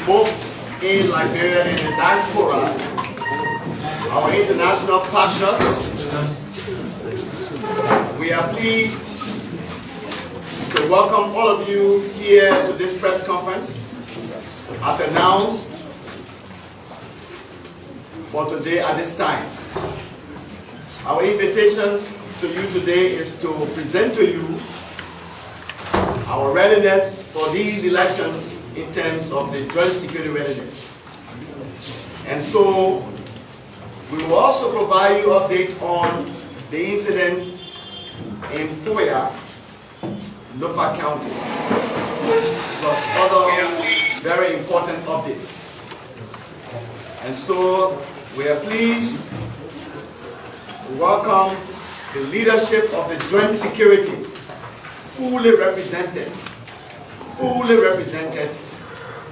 both in Liberia and in diaspora, our international partners. We are pleased to welcome all of you here to this press conference. As announced for today at this time, our invitation to you today is to present to you our readiness for these elections in terms of the joint security readiness. And so we will also provide you update on the incident in Foya, Lofa County, plus other very important updates. And so we are pleased to welcome the leadership of the joint security, fully represented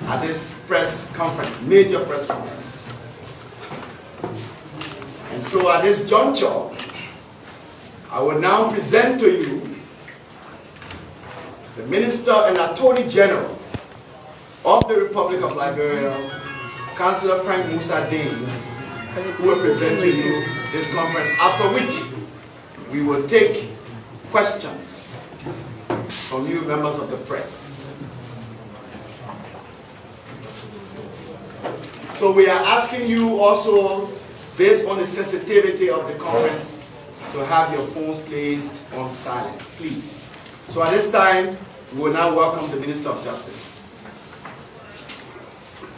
at this press conference, major press conference. And so at this juncture, I will now present to you the Minister and Attorney General of the Republic of Liberia, Councillor Frank Musa, who will present to you this conference, after which we will take questions from you members of the press. So we are asking you also, based on the sensitivity of the conference, to have your phones placed on silence, please. So at this time, we will now welcome the Minister of Justice.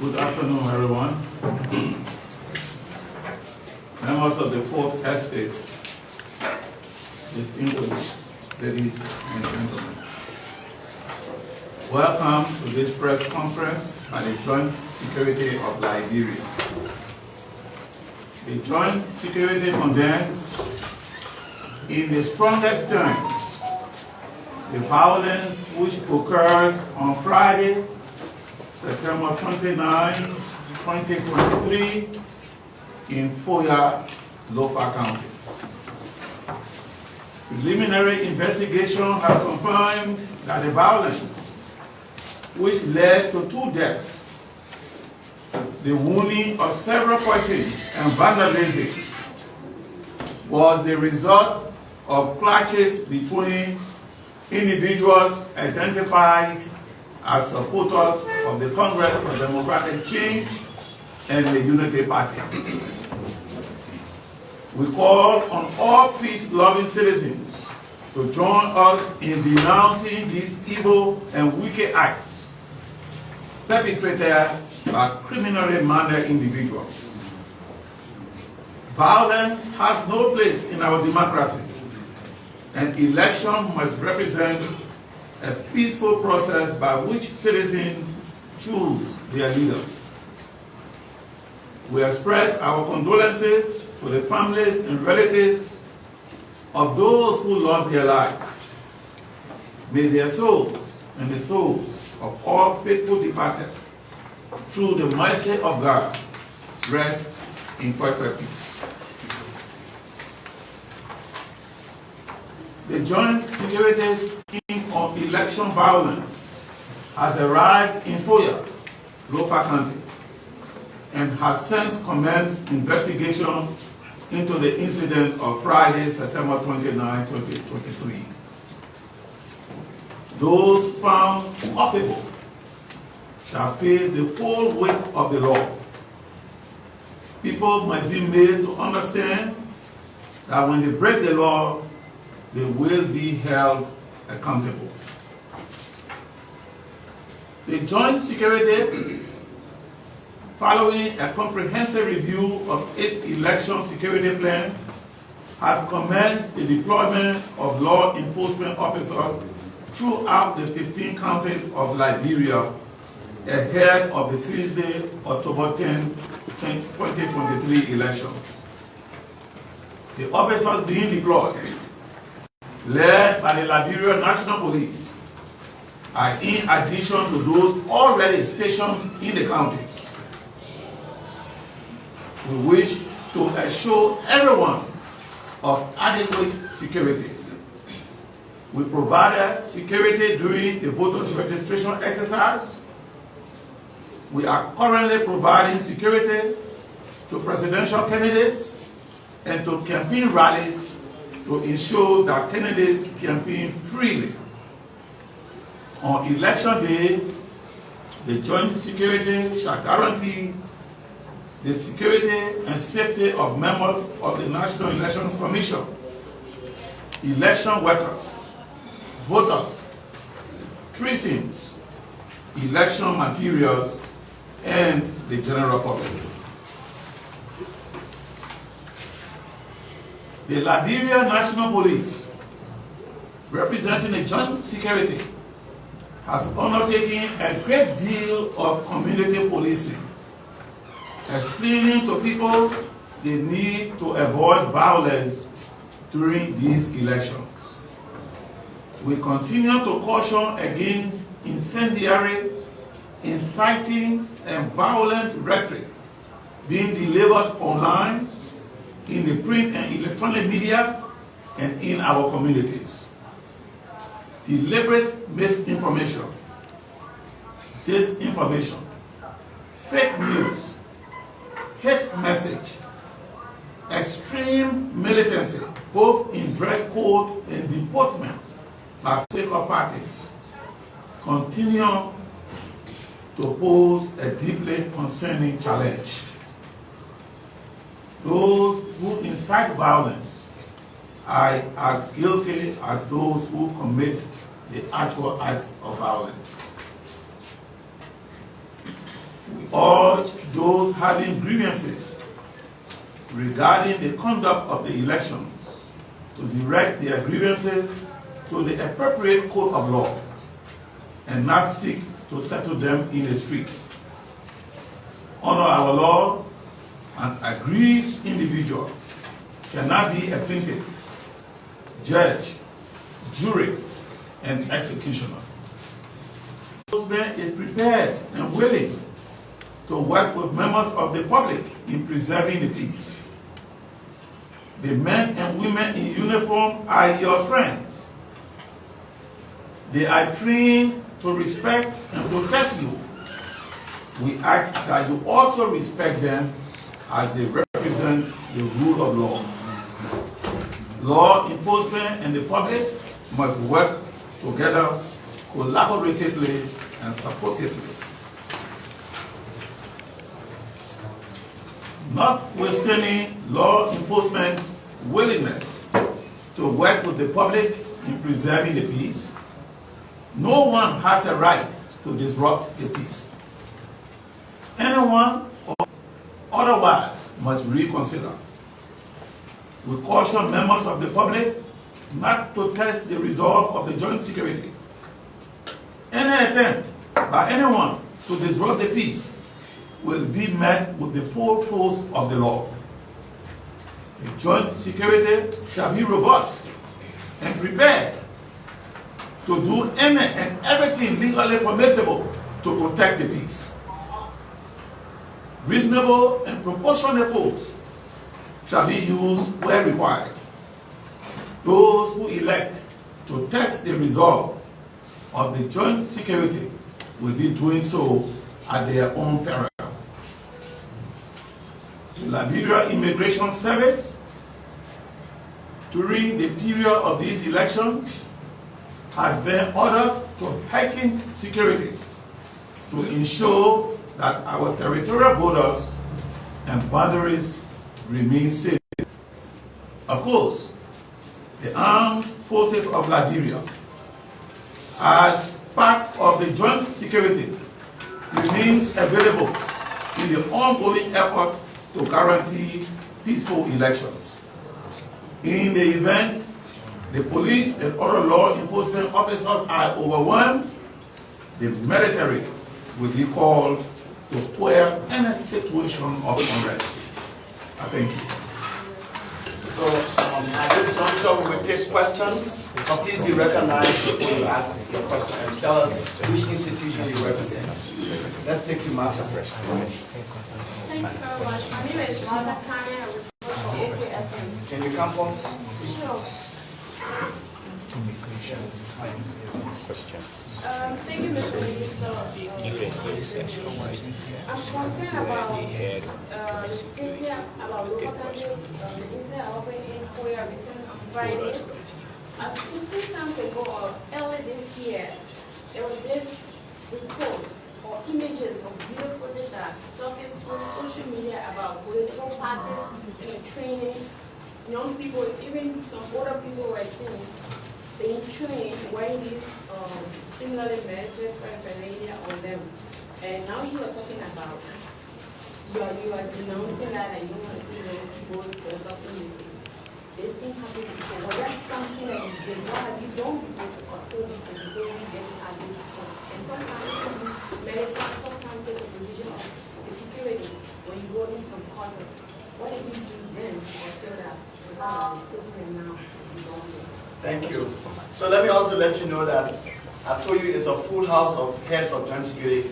Good afternoon, everyone. Members of the Fourth Estate, distinguished ladies and gentlemen. Welcome to this press conference by the Joint Security of Liberia. The Joint Security condemns in the strongest terms the violence which occurred on Friday, September 29, 2023 in Foya, Lofa County. Preliminary investigation has confirmed that the violence which led to 2 deaths, the wounding of several persons and vandalism was the result of clashes between individuals identified as supporters of the Congress for Democratic Change and the Unity Party. We call on all peace-loving citizens to join us in denouncing these evil and wicked acts perpetrated by criminally minded individuals. Violence has no place in our democracy, and election must represent a peaceful process by which citizens choose their leaders. We express our condolences to the families and relatives of those who lost their lives. May their souls and the souls of all faithful departed, through the mercy of God, rest in perfect peace. The Joint Security Team on Election Violence has arrived in Foya, Lofa County, and has since commenced investigation into the incident of Friday, September 29, 2023. Those found culpable shall face the full weight of the law. People must be made to understand that when they break the law, they will be held accountable. The Joint Security, following a comprehensive review of its election security plan, has commenced the deployment of law enforcement officers throughout the 15 counties of Liberia ahead of the Tuesday, October 10, 2023 elections. The officers being deployed, led by the Liberia National Police, are in addition to those already stationed in the counties. We wish to assure everyone of adequate security. We provided security during the voters registration exercise. we are currently providing security to presidential candidates and to campaign rallies to ensure that candidates campaign freely. On election day, the joint security shall guarantee the security and safety of members of the National Elections Commission, election workers, voters, precincts, election materials, and the general public. The Liberia National Police, representing the joint security, has undertaken a great deal of community policing, explaining to people the need to avoid violence during these elections. We continue to caution against incendiary, inciting, and violent rhetoric being delivered online, in the print and electronic media, and in our communities. Deliberate misinformation, disinformation, fake news, hate message, extreme militancy, both in dress code and deportment by political parties, continue to pose a deeply concerning challenge. Those who incite violence are as guilty as those who commit the actual acts of violence. We urge those having grievances regarding the conduct of the elections to direct their grievances to the appropriate court of law and not seek to settle them in the streets. Honor our law. An aggrieved individual cannot be a plaintiff, judge, jury, and executioner. Enforcement is prepared and willing to work with members of the public in preserving the peace. The men and women in uniform are your friends. They are trained to respect and protect you. We ask that you also respect them as they represent the rule of law. Law enforcement and the public must work together collaboratively and supportively. Notwithstanding law enforcement's willingness to work with the public in preserving the peace, no one has a right to disrupt the peace. Anyone otherwise must reconsider. We caution members of the public not to test the resolve of the joint security. Any attempt by anyone to disrupt the peace will be met with the full force of the law. The joint security shall be robust and prepared to do any and everything legally permissible to protect the peace. Reasonable and proportionate force shall be used where required. Those who elect to test the resolve of the joint security will be doing so at their own peril. The Liberia Immigration Service, during the period of these elections, has been ordered to heighten security to ensure that our territorial borders and boundaries remain safe. Of course, the armed forces of Liberia, as part of the joint security, remains available in the ongoing effort to guarantee peaceful elections. In the event the police and other law enforcement officers are overwhelmed, the military will be called to quell any situation of unrest. Thank you. So at this juncture, we will take questions. Please be recognized before you ask your question and tell us which institution you represent. Let's take you, Master. Thank you very much. My name is Lofa. I report to AKFM. Can you come forward? Sure. Question. Thank you, Mr. Minister. I'm concerned about the statement about Lofa country, the incident happened in Foya recently on Friday. A few times ago, or early this year, there was this report or images of video footage that surfaced on social media about political parties and training young people, even some older people were seen being trained wearing these similarly military paraphernalia on them. And now you are talking about, you are denouncing that and you don't want to see young people dress up in these things. This thing happened before. Was that something that you did? What have you done before to control this and before we get it at this point? And sometimes these military sometimes take a position of the security when you go in some quarters. What did you do then until that? Because still saying now you don't do it. Thank you. So let me also let you know that I told you it's a full house of heads of joint security,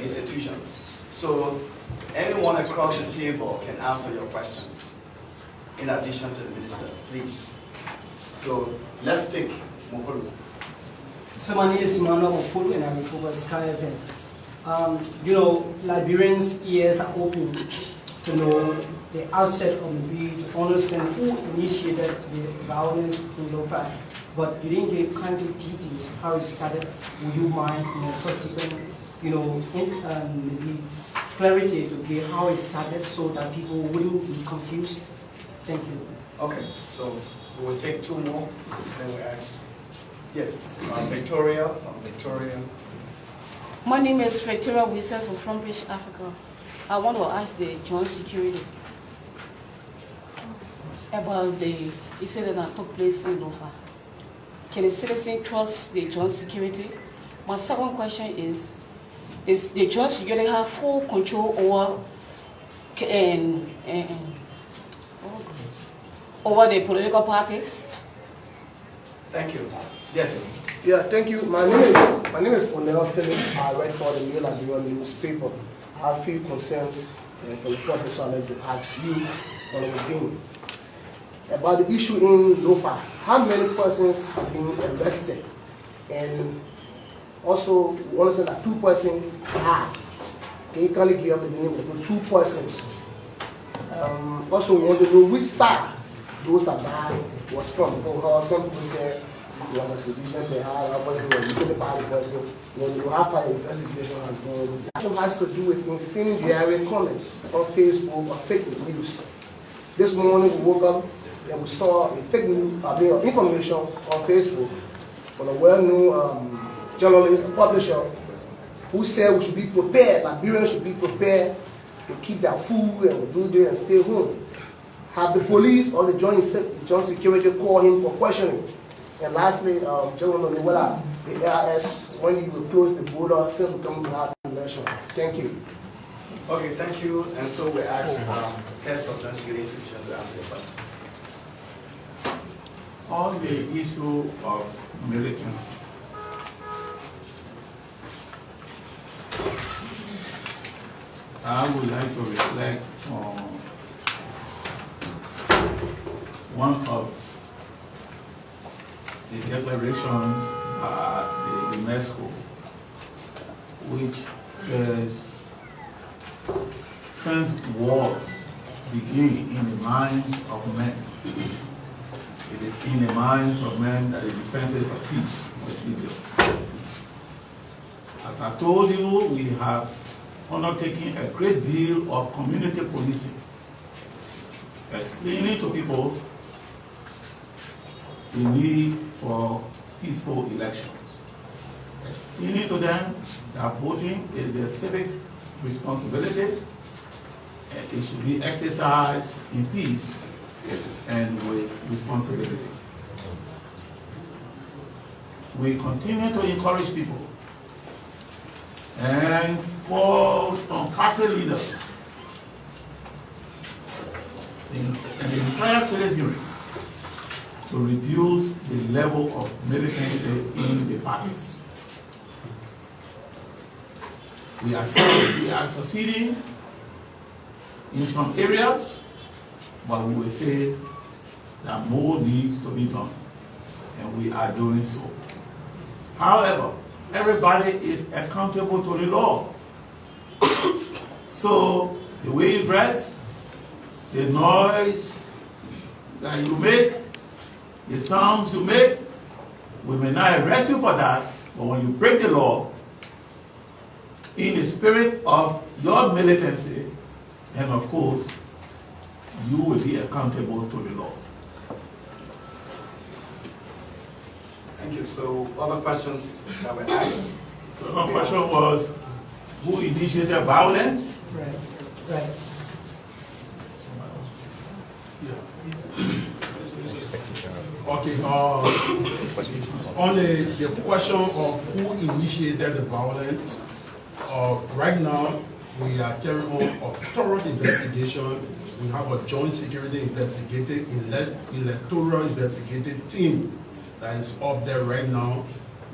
institutions. So anyone across the table can answer your questions in addition to the minister, please. So let's take Mokolo. So my name is Emmanuel Mokolo and I'm a former Sky event. Liberians' ears are open to know the outset of the bill, to understand who initiated the violence in Lofa, but you didn't give concrete details how it started. Would you mind in a subsequent, maybe clarity to give how it started so that people wouldn't be confused? Thank you. Okay, so we will take two more, then we ask. Yes, Victoria, from Victoria. My name is Victoria Musa from British Africa. I want to ask the joint security about the incident that took place in Lofa. Can a citizen trust the joint security? My second question is the joint security have full control over the political parties? Thank you. Yes. Yeah, thank you. My name is Onel Philip. I write for the New Liberian newspaper. I have few concerns for the purpose I'd like to ask you on the thing. About the issue in Lofa, how many persons have been arrested? And also, we understand that 2 persons died. Can you kindly give us the name of the 2 persons? Also, we want to know which side those that died was from. Because some people say it was a civilian, they had a person, a utility party person. When you have an investigation has gone. It has to do with incendiary comments on Facebook or fake news. This morning we woke up and we saw a fake news, information on Facebook from a well-known journalist and publisher who said we should be prepared, Liberians should be prepared to keep their food and do this and stay home. Have the police or the joint security call him for questioning? And lastly, General Nonuela, the ARS, when you will close the border, since we come to have an election. Thank you. Okay, thank you. And so we ask heads of joint security institutions to answer the questions. On the issue of militancy, I would like to reflect on one of the declarations by the UNESCO, which says, since wars begin in the minds of men, it is in the minds of men that the defenses of peace must be built. As I told you, we have undertaken a great deal of community policing, explaining to people the need for peaceful elections, explaining to them that voting is their civic responsibility and it should be exercised in peace and with responsibility. We continue to encourage people and call on party leaders and the entire citizenry to reduce the level of militancy in the parties. We are succeeding in some areas, but we will say that more needs to be done, and we are doing so. However, everybody is accountable to the law. So the way you dress, the noise that you make, the sounds you make, we may not arrest you for that, but when you break the law, in the spirit of your militancy, then of course, you will be accountable to the law. Thank you. So, other questions that were asked? So my question was, who initiated violence? Right, right. Okay, on the question of who initiated the violence, right now we are carrying on a thorough investigation. We have a joint security investigative electoral investigative team that is up there right now.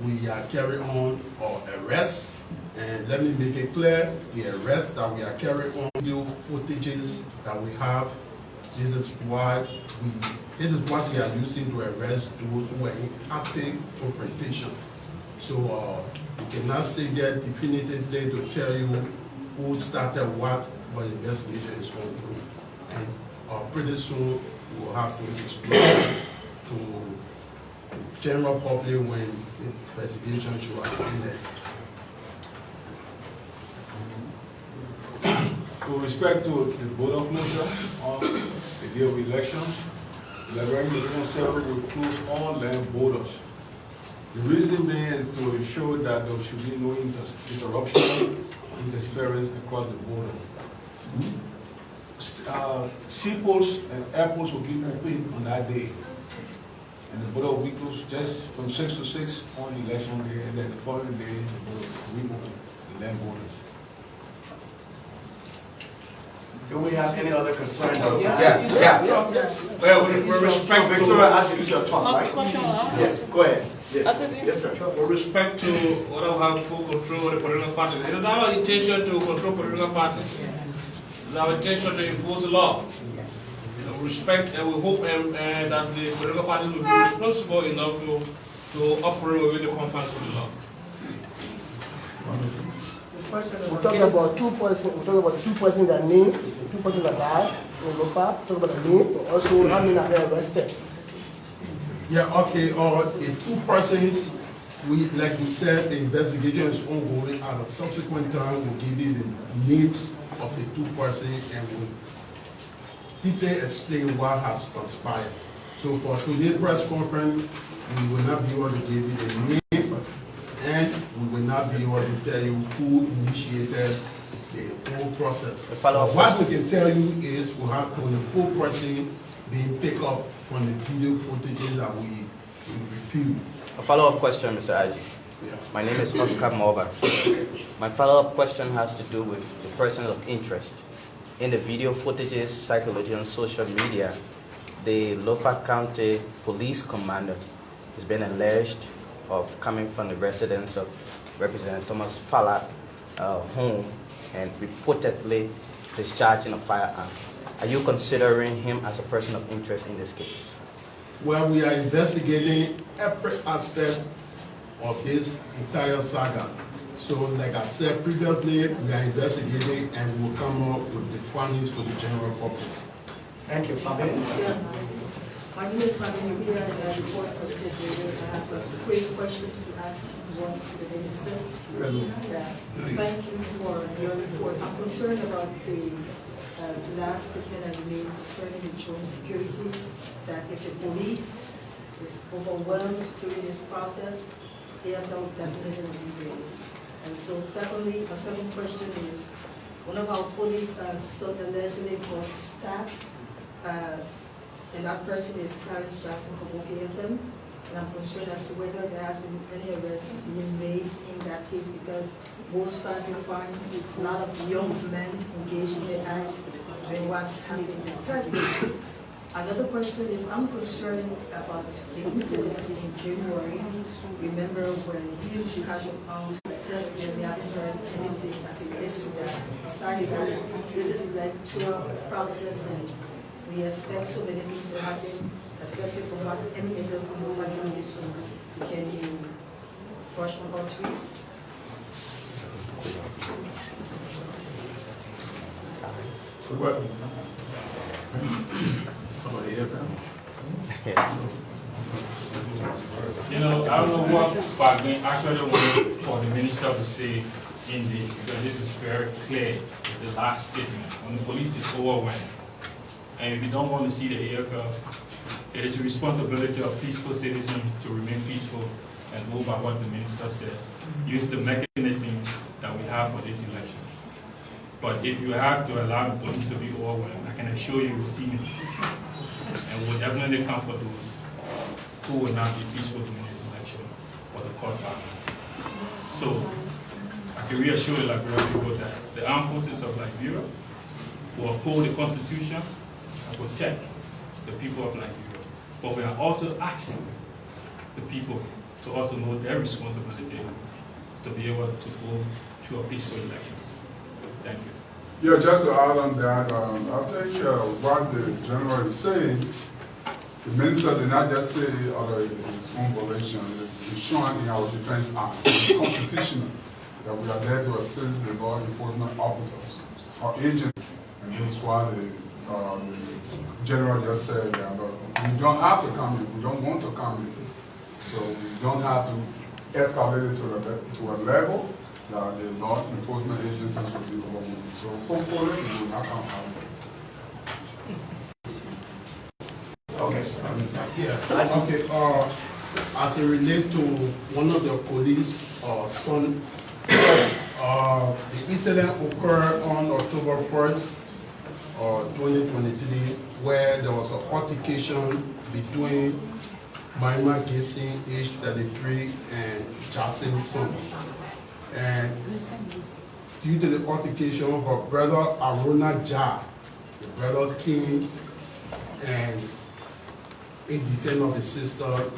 We are carrying on our arrest, and let me make it clear, the arrest that we are carrying on, video footages that we have, this is what we are using to arrest those who are in active confrontation. So we cannot say that definitively to tell you who started what, but investigation is ongoing. And pretty soon we will have to explain to the general public when the investigation should have ended. With respect to the border closure on the day of elections, the Liberian Election Service will close all land borders. The reason being is to ensure that there should be no interruption, interference across the border. Seaports and airports will be open on that day. And the border will be closed just from 6 to 6 on election day, and then the following day, the border will reopen the land borders. Do we have any other concern? Yeah. Well, with respect to Victoria, as you use your thoughts, right? Question, Yes, go ahead. Yes, Yes, sir. With respect to what I have full control of the political parties, it is our intention to control political parties. It is our intention to enforce the law. We respect and we hope that the political parties will be responsible enough to operate within the confines of the law. We're talking about two persons that named, two persons that died in Lofa. Talk about the name, but also how many are arrested. Yeah, okay, the two persons, like you said, the investigation is ongoing. At a subsequent time, we'll give you the names of the two persons and we'll deeply explain what has transpired. So for today's press conference, we will not be able to give you the name and we will not be able to tell you who initiated the whole process. What we can tell you is we have 24 persons being picked up from the video footage that we reviewed. A follow-up question, Mr. Aji. Yeah. My name is Oscar Moba. My follow-up question has to do with the persons of interest. In the video footages circulating on social media, the Lofa County Police Commander has been alleged of coming from the residence of Representative Thomas Fala home and reportedly discharging a firearm. Are you considering him as a person of interest in this case? Well, we are investigating every aspect of this entire saga. So, like I said previously, we are investigating and we will come up with the findings for the general public. Thank you, Fabian. My name is Fabian Musa, and I report for State Radio. I have 3 questions to ask one to the minister. Thank you for your report. I'm concerned about the last statement I made concerning the joint security, that if the police is overwhelmed during this process, they have no definite leeway. And so secondly, my second question is, one of our police sought allegedly got stabbed, and that person is Clarence Jackson from OKFM, and I'm concerned as to whether there has been any arrests being made in that case, because most times you find a lot of young men engaged in the acts and what happened in the third case. Another question is, I'm concerned about the incident in January. Remember when huge casual pounds assessed their reactor and anything as it relates to that. Besides that, this is like 2-hour process and we expect so many things to happen, especially from what any leader from Lofa doing. So can you question or two. What? You know, I don't know what Fagin actually wanted for the minister to say in this, because this is very clear, the last statement. When the police is overwhelmed, and if you don't want to see the AFL, it is the responsibility of peaceful citizens to remain peaceful and go by what the minister said. Use the mechanism that we have for this election. But if you have to allow the police to be overwhelmed, I can assure you will see me. And we'll definitely come for those who will not be peaceful in this election for the cause battle. So I can reassure the Liberian people that the armed forces of Liberia will uphold the Constitution and protect the people of Liberia. But we are also asking the people to also know their responsibility to be able to go to a peaceful election. Thank you. Yeah, just to add on that, I think what the general is saying, the minister did not just say out of his own volition, it's shown in our Defense Act, it's constitutional, that we are there to assist the law enforcement officers or agents, and that's why the general just said that we don't have to come in, we don't want to come in, so we don't have to escalate it to a level that the law enforcement agencies will be overwhelmed. So hopefully we will not come out. Okay. Yeah. Okay. As it relates to one of the police son, the incident occurred on October 1st, 2023, where there was an altercation between Maima Gibson, age 33, and Jackson's son. And due to the altercation, her brother Aruna Jah, the brother came and in defense of his sister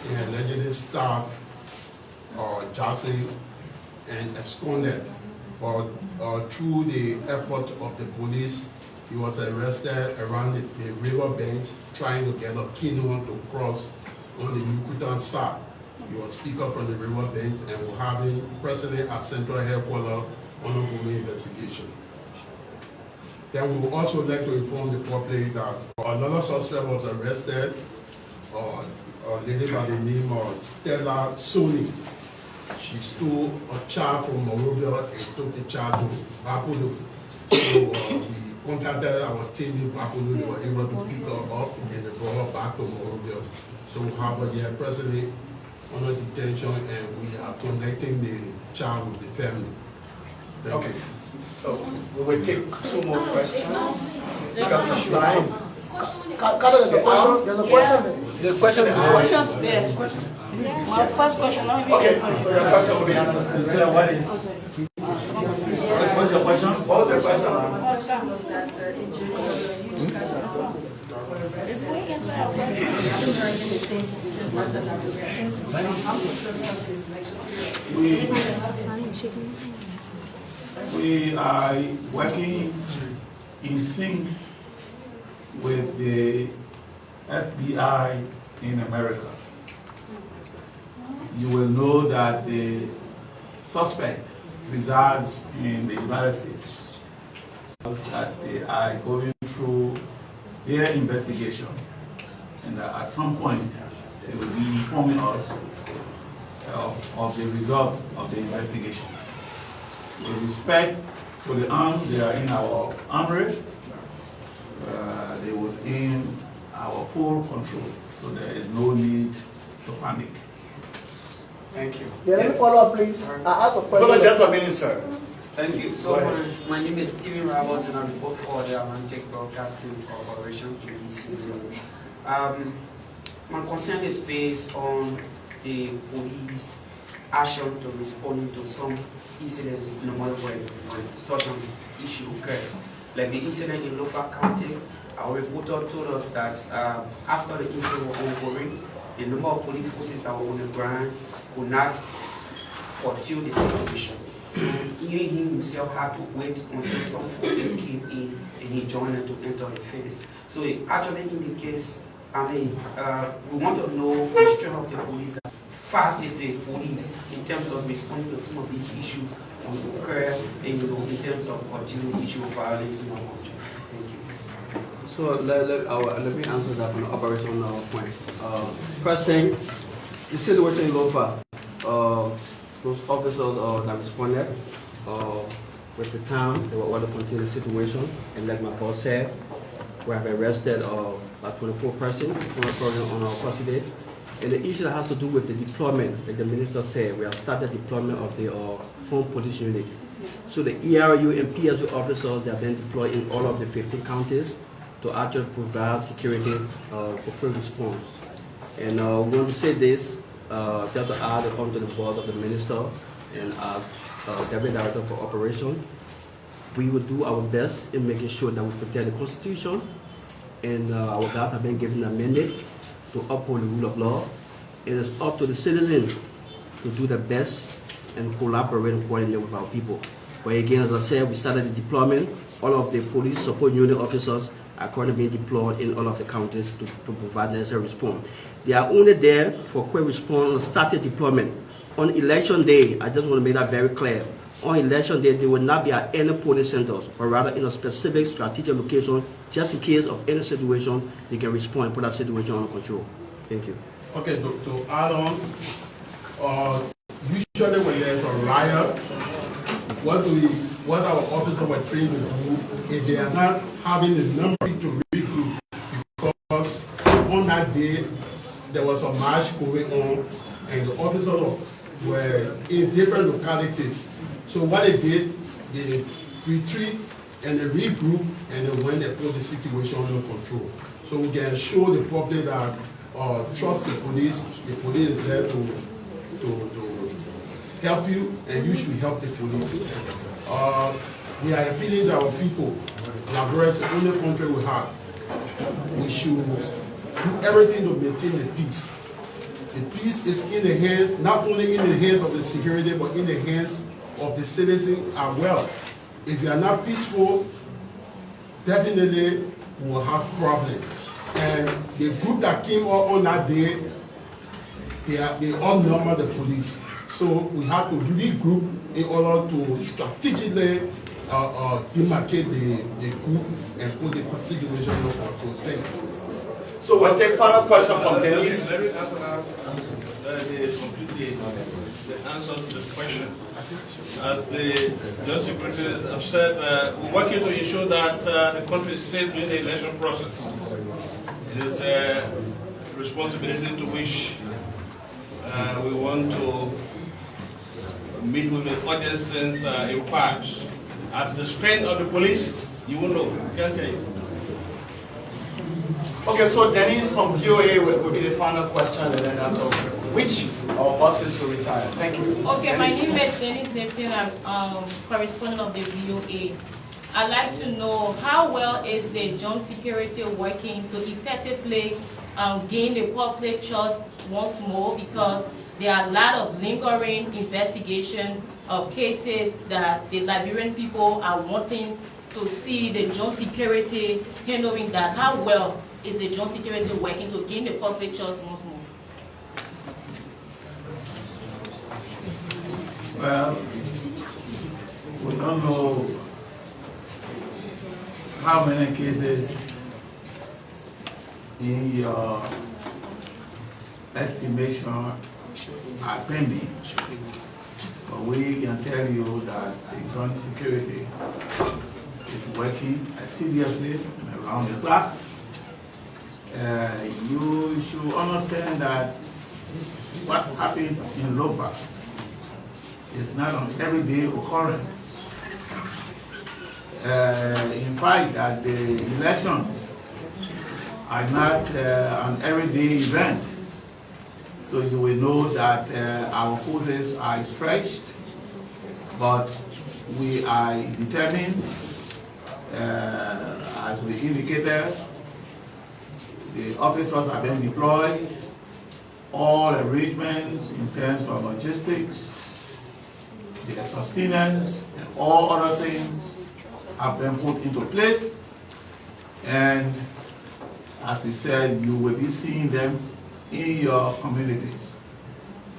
and allegedly stabbed Jackson and absconded. But through the effort of the police, he was arrested around the river bench trying to get a canoe to cross on the Yucatan side. He was speaker from the river bench and will have him presently at Central Headquarters on ongoing investigation. Then we would also like to inform the public that another suspect was arrested, a lady by the name of Stella Sony. She stole a child from Monrovia and took the child to Bapolo. So we contacted our team in Bapolo, they were able to pick her up and they brought her back to Monrovia. So we have her here presently under detention and we are connecting the child with the family. Okay, so we will take two more questions because of time. There's a question. The questions there. My first question, now Okay, so your question will be answered. So what is? What's the question? What was the question? Was that in January, We are working in sync with the FBI in America. You will know that the suspect resides in the United States, that they are going through their investigation, and that at some point they will be informing us of the result of the investigation. With respect to the arms, they are in our armory. They were in our full control, so there is no need to panic. Thank you. Yeah, let me follow up, please. I asked a question. Hold on just a minute, sir. Thank you. So my name is Steven Ramos and I report for the Atlantic Broadcasting Corporation, ABC. My concern is based on the police action to respond to some incidents in the morning when such an issue occurred. Like the incident in Lofa County, our reporter told us that after the incident was ongoing, the number of police forces that were on the ground could not curtail the situation. So even he himself had to wait until some forces came in and he joined them to enter the phase. So it actually indicates, we want to know the strength of the police fast is the police in terms of responding to some of these issues on occur, and in terms of continuing issue of violence in our country? Thank you. So let me answer that from an operational point. First thing, the situation in Lofa, those officers that responded with the town, they were able to contain the situation, and like my boss said, we have arrested about 24 persons on our custody. And the issue that has to do with the deployment, like the minister said, we have started deployment of the phone police unit. So the ERU and PSU officers, they have been deployed in all of the 15 counties to actually provide security for quick response. And we want to say this, just to add on to the board of the minister and as Deputy Director for Operation, we will do our best in making sure that we protect the Constitution, and our guys have been given a mandate to uphold the rule of law. It is up to the citizen to do the best and collaborate and coordinate with our people. But again, as I said, we started the deployment. All of the police support unit officers are currently being deployed in all of the counties to provide necessary response. They are only there for quick response and started deployment. On election day, I just want to make that very clear. On election day, they will not be at any polling centers, but rather in a specific strategic location, just in case of any situation, they can respond and put that situation under control. Thank you. Okay, to add on, usually when there's a riot, what our officers were trained to do, if they are not having the number to regroup, because on that day, there was a march going on, and the officers were in different localities. So what they did, they retreat and they regroup, and then when they put the situation under control. So we can show the public that trust the police is there to help you, and you should help the police. We are appealing to our people. Liberia is the only country we have. We should do everything to maintain the peace. The peace is in the hands, not only in the hands of the security, but in the hands of the citizens as well. If you are not peaceful, definitely we will have problems. And the group that came out on that day, they outnumber the police. So we have to regroup in order to strategically demarcate the group and put the situation under control. Thank you. So we'll take final question from Denise. Let me complete the answer to the question. As the Joint Secretary have said, we're working to ensure that the country is safe during the election process. It is a responsibility to which we want to meet with the audience since it requires. At the strength of the police, you will know. I can't tell you. Okay, so Denise from VOA will be the final question, and then after which our bosses will retire. Thank you. Okay, Denise. my name is Denise Neptune. I'm correspondent of the VOA. I'd like to know how well is the Joint Security working to effectively gain the public trust once more, because there are a lot of lingering investigation of cases that the Liberian people are wanting to see the Joint Security handling that. How well is the Joint Security working to gain the public trust once more? Well, we don't know how many cases in your estimation are pending, but we can tell you that the Joint Security is working assiduously and around the clock. You should understand that what happened in Lofa is not an everyday occurrence. In fact, that the elections are not an everyday event. So you will know that our forces are stretched, but we are determined, as we indicated. The officers have been deployed, all arrangements in terms of logistics, their sustenance, and all other things have been put into place. And as we said, you will be seeing them in your communities.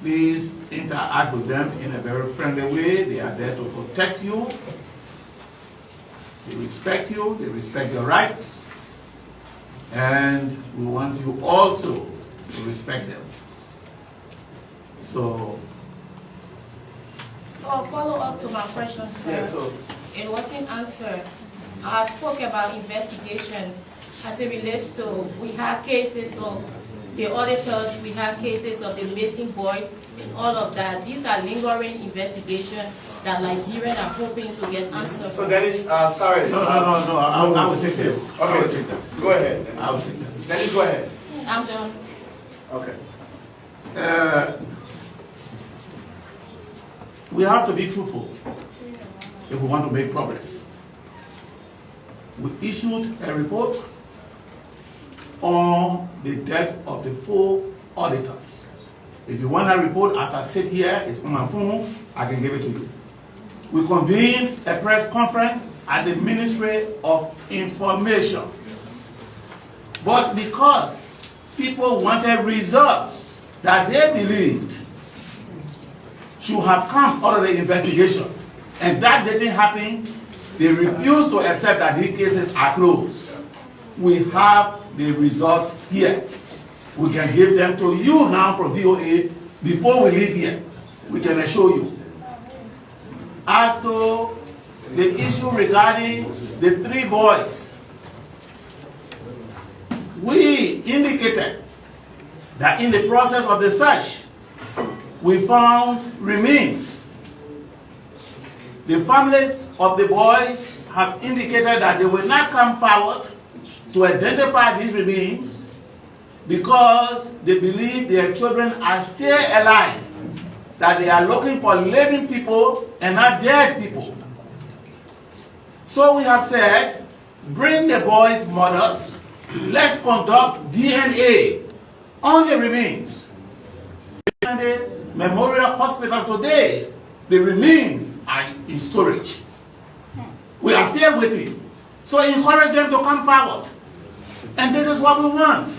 please interact with them in a very friendly way. They are there to protect you. They respect you, they respect your rights, and we want you also to respect them. So a follow-up to my question, sir. Yes, so it wasn't answered. I spoke about investigations as it relates to, we had cases of the auditors, we had cases of the missing boys, and all of that. These are lingering investigations that Liberians are hoping to get answers. So Dennis, sorry. No, I will take them. Okay, I will take them. Go ahead. I will take them. Dennis, go ahead. I'm done. Okay. We have to be truthful if we want to make progress. We issued a report on the death of the 4 auditors. If you want a report, as I sit here, it's on my phone, I can give it to you. We convened a press conference at the Ministry of Information. But because people wanted results that they believed should have come out of the investigation, and that didn't happen, they refused to accept that these cases are closed. We have the results here. We can give them to you now from VOA before we leave here. We can assure you. As to the issue regarding the 3 boys, we indicated that in the process of the search, we found remains. The families of the boys have indicated that they will not come forward to identify these remains because they believe their children are still alive, that they are looking for living people and not dead people. So we have said, bring the boys' mothers, let's conduct DNA on the remains. In the Memorial Hospital today, the remains are in storage. We are still waiting. So encourage them to come forward. And this is what we want.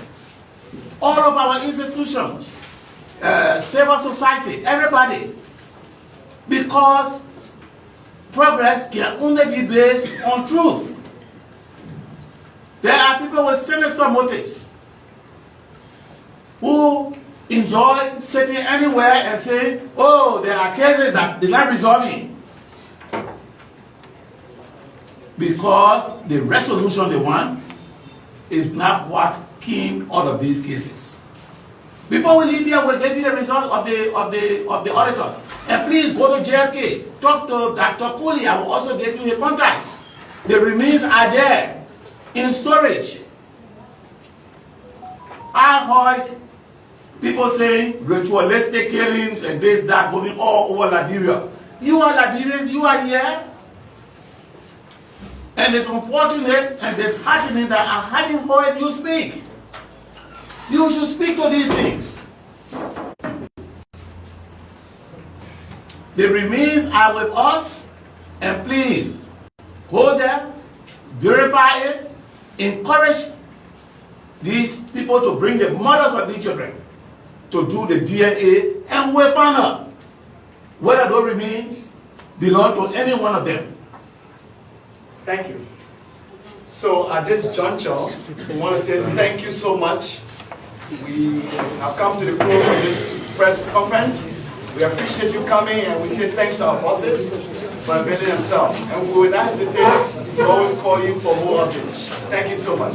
All of our institutions, civil society, everybody. Because progress can only be based on truth. There are people with sinister motives who enjoy sitting anywhere and saying, oh, there are cases that they're not resolving. Because the resolution they want is not what came out of these cases. Before we leave here, we'll give you the result of the auditors. And please go to JFK, talk to Dr. Cllr. I will also give you his contacts. The remains are there in storage. I heard people saying ritualistic killings and this, that, going all over Liberia. You are Liberians, you are here. And it's unfortunate and disheartening that I haven't heard you speak. You should speak to these things. The remains are with us, and please go there, verify it, encourage these people to bring the mothers of these children to do the DNA, and we'll find out whether those remains belong to any one of them. Thank you. So at this juncture, we want to say thank you so much. We have come to the close of this press conference. We appreciate you coming, and we say thanks to our bosses for availing themselves. And we will not hesitate to always call you for more updates. Thank you so much.